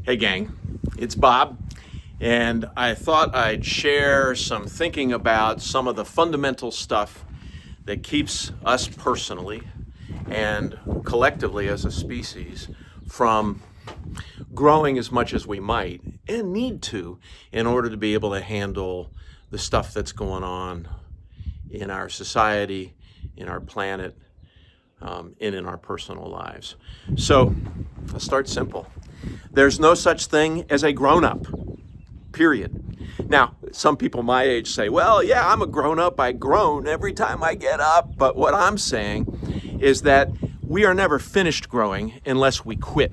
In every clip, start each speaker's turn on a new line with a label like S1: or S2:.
S1: Hey gang, it's Bob, and I thought I'd share some thinking about some of the fundamental stuff that keeps us personally and collectively as a species from growing as much as we might and need to in order to be able to handle the stuff that's going on in our society, in our planet, and in our personal lives. So I'll start simple. There's no such thing as a grown-up, period. Now, some people my age say, well, yeah, I'm a grown-up. I groan every time I get up. But what I'm saying is that we are never finished growing unless we quit.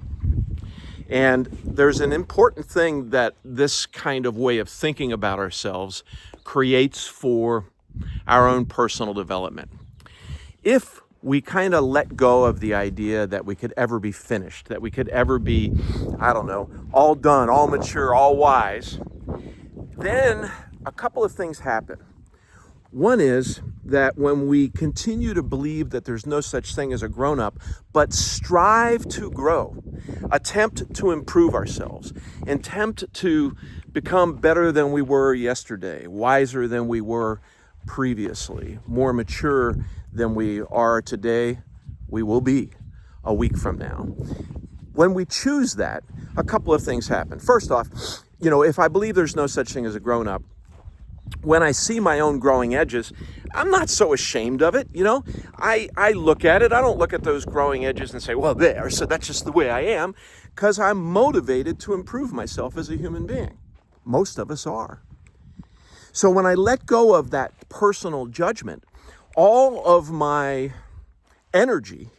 S1: And there's an important thing that this kind of way of thinking about ourselves creates for our own personal development. If we kind of let go of the idea that we could ever be finished, that we could ever be, all done, all mature, all wise, then a couple of things happen. One is that when we continue to believe that there's no such thing as a grown-up, but strive to grow, attempt to improve ourselves, attempt to become better than we were yesterday, wiser than we were previously, more mature than we are today, we will be a week from now. When we choose that, a couple of things happen. First off, if I believe there's no such thing as a grown-up, when I see my own growing edges, I'm not so ashamed of it, I look at it, I don't look at those growing edges and say, well, there, so that's just the way I am, because I'm motivated to improve myself as a human being. Most of us are. So when I let go of that personal judgment, all of my energy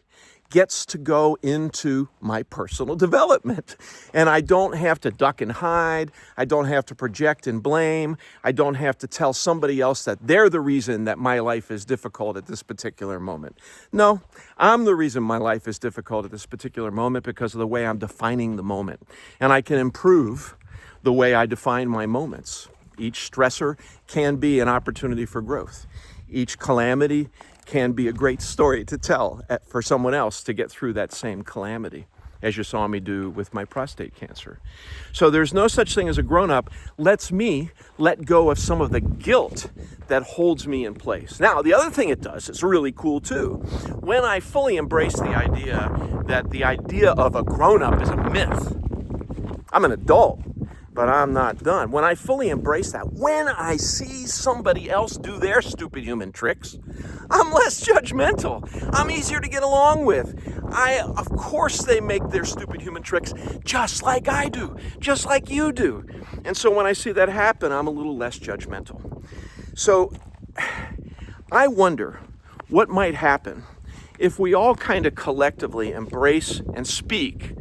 S1: gets to go into my personal development. And I don't have to duck and hide. I don't have to project and blame. I don't have to tell somebody else that they're the reason that my life is difficult at this particular moment. No, I'm the reason my life is difficult at this particular moment because of the way I'm defining the moment. And I can improve the way I define my moments. Each stressor can be an opportunity for growth. Each calamity can be a great story to tell for someone else to get through that same calamity, as you saw me do with my prostate cancer. So there's no such thing as a grown-up lets me let go of some of the guilt that holds me in place. Now, the other thing it does, it's really cool too. When I fully embrace the idea that the idea of a grown-up is a myth, I'm an adult, but I'm not done. When I fully embrace that, when I see somebody else do their stupid human tricks, I'm less judgmental. I'm easier to get along with. Of course they make their stupid human tricks just like I do, just like you do. And so when I see that happen, I'm a little less judgmental. So I wonder what might happen if we all kind of collectively embrace and speak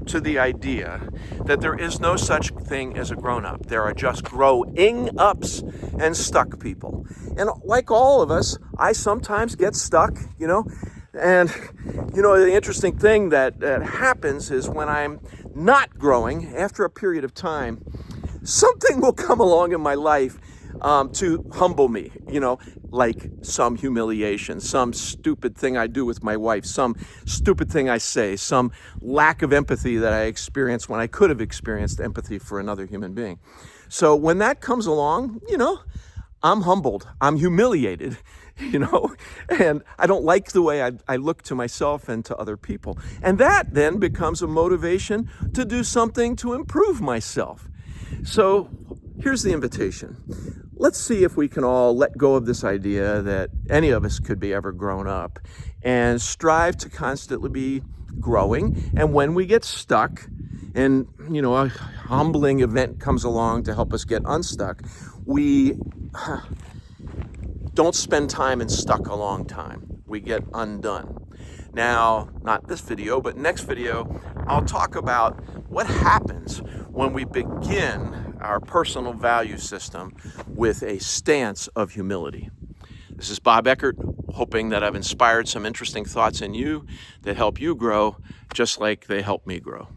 S1: to the idea that there is no such thing as a grown-up. There are just growing ups and stuck people. And like all of us, I sometimes get stuck, And, the interesting thing that happens is when I'm not growing, after a period of time, something will come along in my life to humble me, like some humiliation, some stupid thing I do with my wife, some stupid thing I say, some lack of empathy that I experience when I could have experienced empathy for another human being. So when that comes along, I'm humbled, I'm humiliated, and I don't like the way I look to myself and to other people. And that then becomes a motivation to do something to improve myself. So here's the invitation. Let's see if we can all let go of this idea that any of us could be ever grown up and strive to constantly be growing. And when we get stuck and, a humbling event comes along to help us get unstuck, we don't spend time and stuck a long time. We get undone. Now, not this video, but next video, I'll talk about what happens when we begin our personal value system with a stance of humility. This is Bob Eckert, hoping that I've inspired some interesting thoughts in you that help you grow just like they help me grow.